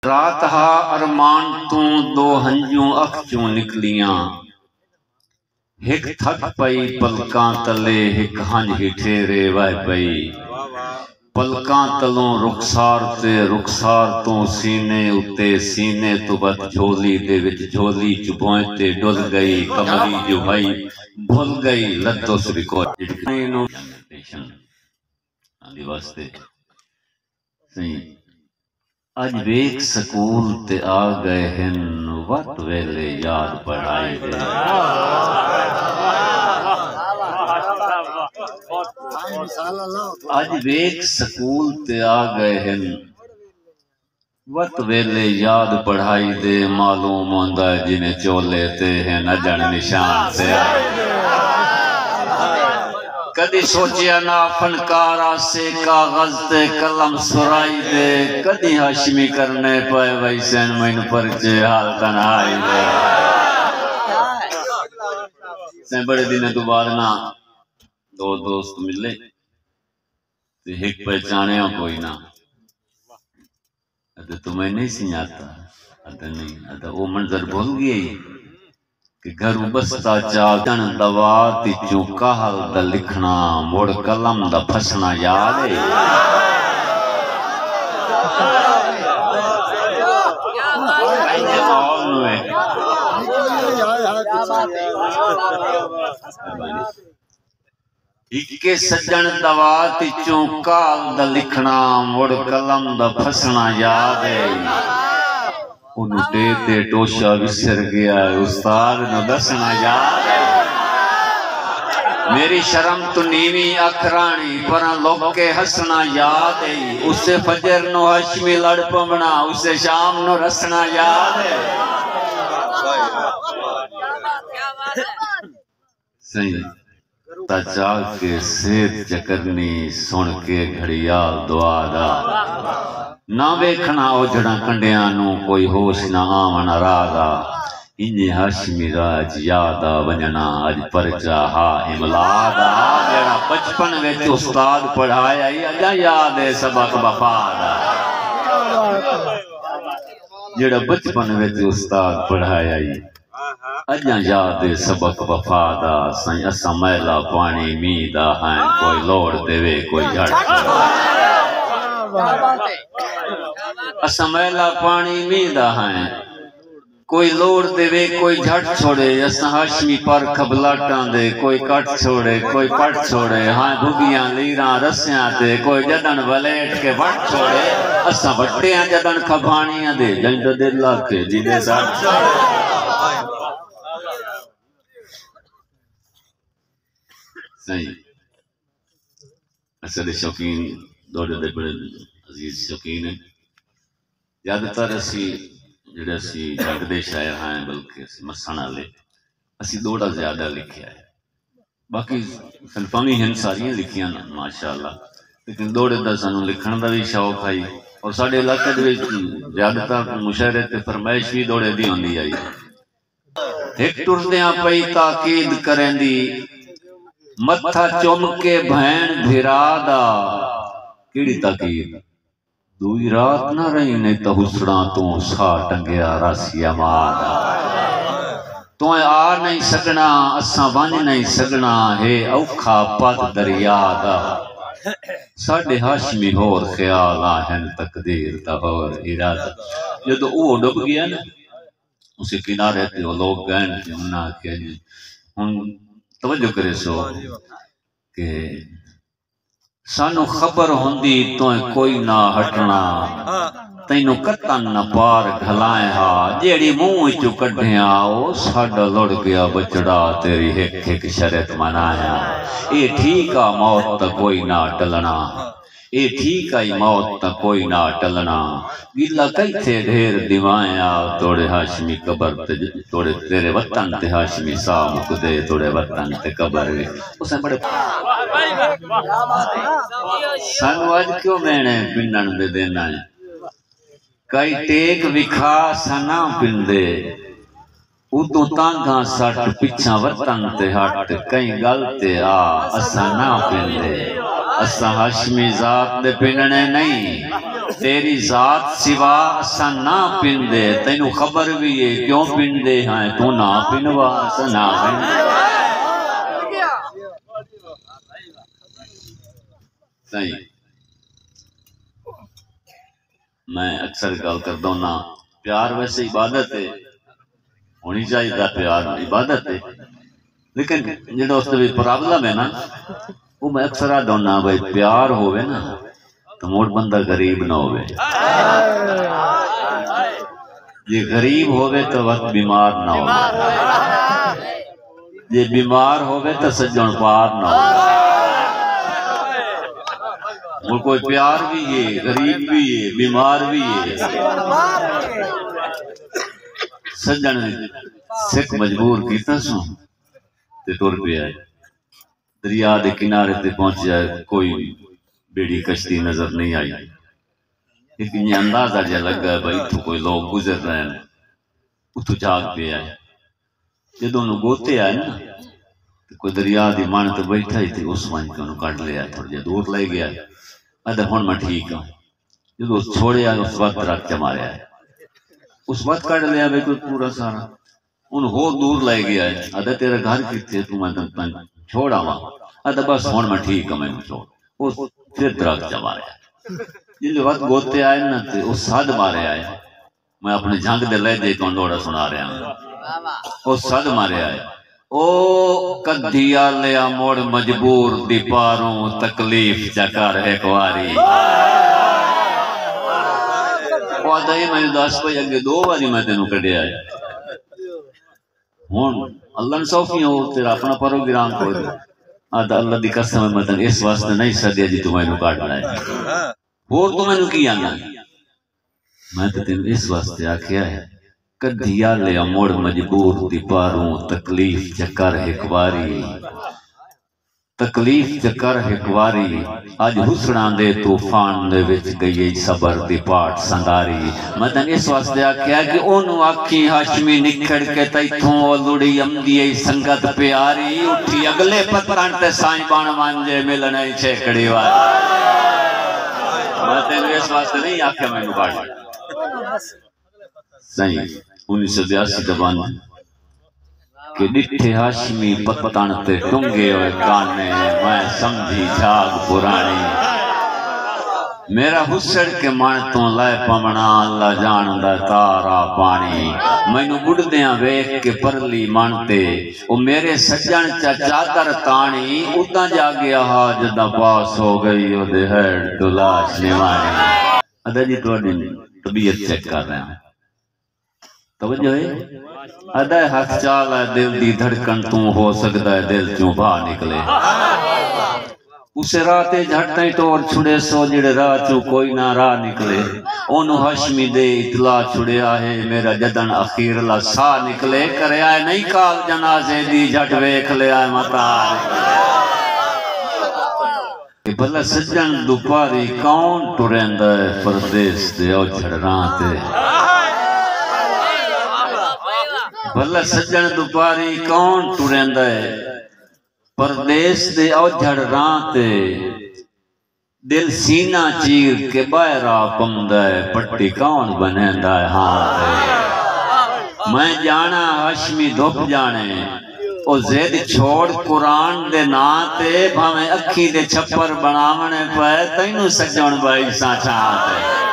رات ہا ارمان تو دو ہنجوں اکھ چوں نکلیاں ہک تھک پئی پلکاں تلے ہک ہنج ہٹھیرے وہ پئی پلکاں تلوں رخسار تے رخسار تو سینے اتے سینے تو بد جھولی دے وچ جھولی چبوئیں تے ڈل گئی کمری جو بھائی بھول گئی لدو سبکو جڑکنو آندھی واسطے صحیح اج ویک سکول تے آ گئے ہن وقت ویلے یاد پڑھائی دے اج ویک سکول تے آ گئے ہن وقت ویلے یاد پڑھائی دے معلوم ہوندا ہے جنہیں چولے تے ہیں اجن نشان سے آئے کدی سوچیا نا فنکارا سے کاغذ تے قلم سرائی دے کدی ہاشمی کرنے پائے ویسین مین پرچے حال تنہائی دے سین بڑے دن دوبارہ نا دو دوست ملے تے ایک پہچانے ہوں کوئی نا ادھا تمہیں نہیں سنیاتا ادھا نہیں ادھا وہ منظر بھول گئی کہ گھرو بستا چاہتن دوات چوں کہل دا لکھنا موڑ کلم دا پھسنا یاد ہے اکے سجن دوات چوں کہل دا لکھنا موڑ کلم دا پھسنا یاد ہے انہوں تے ٹوشا وسر گیا ہے استاد نو دسنا یاد ہے میری شرم تو نیوی اکھرانی پران لوگ کے ہسنا یاد ہے اسے فجر نو ہشمی لڑ پمنا اسے شام نو رسنا یاد ہے صحیح تا چاہ کے سیت چکرنی سن کے گھڑیال دعا دا نہ بیکھنا اوجڑا کنڈیاں کوئی ہوش نہ آمن راگا انجی ہاشمی راج یادا ونجنا اج پرچا ہا املادا جڑا بچپن وچ استاد پڑھایا ہی اجا یاد ہے سبق وفادا جڑا بچپن وچ استاد پڑھایا ہی اجا یاد ہے سبق وفادا سائیں اسا میلا پانی میدا ہیں کوئی لوڑ دے وے کوئی جھڑ اسا میلا پانی میدا ہیں کوئی لوڑ دے وے کوئی جھٹ چھوڑے اسا ہاشمی پر کھبلاٹاں دے کوئی کٹ چھوڑے کوئی پٹ چھوڑے ہاں بھگیاں لیراں رسیاں دے کوئی جدن ولیٹ کے وٹ چھوڑے اسا وٹیاں جدن کھبانیاں دے جنڈ دے لاکے جنہیں ساتھ چھوڑے صحیح اصل شوقین دوڑے دے بڑے عزیز شوقین ہیں زیادہ تر اسی جڑے اسی جگ دے شاعر ہیں بلکہ مسنا لے اسی دوڑا زیادہ لکھیا ہے باقی فلفامی ہیں ساریاں لکھیاں ماشاءاللہ لیکن دوڑے دا سانو لکھن دا بھی شوق ہے اور ساڑھے علاقے دے زیادہ تر مشاعرے تے فرمائش بھی دوڑے دی ہوندی آئی ایک ٹردیاں پئی تاکید کریں دی متھا چوم کے بھین بھرا دا کیڑی تاکید دوئی رات نہ رہی نہیں تو حسڑاں تو سا ٹنگیا راسیا مادا تو آ نہیں سگنا اساں ون نہیں سگنا ہے اوکھا پد دریا دا ساڑھے ہاشمی ہور خیال آہن تقدیر تا ہور ارادہ جدو وہ ڈب گیا نا اسے کنارے تھے وہ لوگ گئن تھے انہاں کیا جی توجہ کرے سو کہ سانو خبر ہوندی تو کوئی نہ ہٹنا تینو کتن نہ پار گھلائیں ہا جیڑی منہ چو کڈھیاں او ساڈا لڑ گیا بچڑا تیری ہک ہک شرط منایا اے ٹھیک آ موت تا کوئی نہ ٹلنا اے ٹھیک آئی موت تا کوئی نہ ٹلنا گلہ کئی تھے ڈھیر دیوائیں آ توڑے ہاشمی قبر توڑے تیرے وطن تے ہاشمی سا مکدے توڑے وطن تے قبر اسے بڑے سانو آج کیوں مینے پنڈن دے دینا ہے کئی ٹیک وکھا سنا پندے ادو تانگاں سٹ پچھا وطن تے ہٹ کئی گلتے آ اسا نہ پندے اسا ہاشمی ذات دے پنڈنے نہیں تیری ذات سوا اسا نہ پندے تینوں خبر بھی ہے کیوں پندے ہیں تو نہ پنوا اسا نہ پندے صحیح میں اکثر گل کرتا ہوں نا پیار ویسے عبادت ہے ہونی چاہیے پیار عبادت ہے لیکن جڑا اس میں پرابلم ہے نا وہ میں اکثر آ نا بھائی پیار ہوئے نا تو موڑ بندہ غریب نہ ہوئے یہ غریب ہوئے تو وقت بیمار نہ ہوئے یہ بیمار ہوئے تو سجن پار نہ ہوئے وہ کوئی پیار بھی ہے غریب بھی ہے بیمار بھی ہے سجن سکھ مجبور کیتا سو تے ٹر پیا دریا دے کنارے تے پہنچ جائے کوئی بیڑی کشتی نظر نہیں آئی ایک یہ اندازہ جا لگا ہے بھائی تو کوئی لوگ گزر رہے ہیں اتو جاگ پہ آئے یہ دونوں گوتے آئے نا کوئی دریا دی مان تو بیٹھا ہی تھی اس مان کے انہوں کٹ لیا تھوڑا جا دور لے گیا ادھر ہون میں ٹھیک ہوں جب اس چھوڑے آئے اس وقت رکھ کے مارے آئے اس وقت کٹ لیا بھائی کوئی پورا سارا انہوں ہو دور لے گیا ہے ادھر تیرا گھر کتے تو میں چھوڑا ہوا ادھر بس ہون میں ٹھیک ہوں میں چھوڑ اس پھر درخت جا مارے آئے جن وقت گوتے آئے نا تے اس صد مارے آئے میں اپنے جھنگ دے لے دے کون دوڑا سنا رہے ہیں اس صد مارے آئے او کدھیا لیا موڑ مجبور دی پاروں تکلیف چکر ایک واری وہ آتا ہی میں داس پہ اگے دو باری میں تینوں کڑے آئے ہون اللہ نے صوفی ہو تیرا اپنا پروگرام کو دے آدھا اللہ دی قسم ہے مدن اس واسطے نہیں سدیا جی تو میں نو کاٹ لائے اور تو میں نو کی آنا میں تو تین اس واسطے آکھیا ہے کدھیا لیا موڑ مجبور دی پاروں تکلیف چکر ایک واری تکلیف چکر ایک واری آج حسنان دے طوفان دے وچ گئی صبر دی پاٹ سنداری میں تن اس واسطے آکھیا کہ انہوں آکھی ہاشمی نکھڑ کے تیتھوں لڑی امدی سنگت پیاری اٹھی اگلے پتران تے سائیں بان مانجے ملنے چھیکڑی واری میں تن اس واسطے نہیں آکھیا میں نکاڑ صحیح 1982 دبان کہ ڈٹھے ہاشمی پتان تے ٹنگے ہوئے کانے میں سمجھی جھاگ پرانی میرا حسڑ کے مانتوں لائے پمنا اللہ جاندہ تارا پانی میں نو بڑھ دیاں ویک کے پرلی مانتے او میرے سجن چادر تانی اتنا جا گیا حاجدہ پاس ہو گئی او دے ہیڈ دلاش نیوانی ادھا جی تو طبیعت چیک کر رہے ہیں توجہ ہے ادھا ہاتھ چال ہے دل دی دھڑکن توں ہو سکتا ہے دل چوں باہ نکلے اسے راتے جھٹیں ٹور چھڑے سو جڑے راہ چوں کوئی نہ راہ نکلے انہوں ہشمی دے اطلاع چھڑے آئے میرا جدن اخیر اللہ سا نکلے کرے آئے نہیں کال جنازے دی جھٹ ویکھ لے آئے متا بھلا سجن دوپاری کون ٹریندا ہے پردیس دے او جھڑراں تے بھلا سجن دوپاری کون ٹریندا ہے پردیس دے او جھڑراں تے دل سینہ چیر کے باہرا پمدا ہے پٹی کون بنیندا ہے ہاں تے میں جانا ہاشمی دھوپ جانے او زید چھوڑ قرآن دے ناتے بھامیں اکھی دے چھپر بناونے پائے تینوں سجن بائی سا چاہتے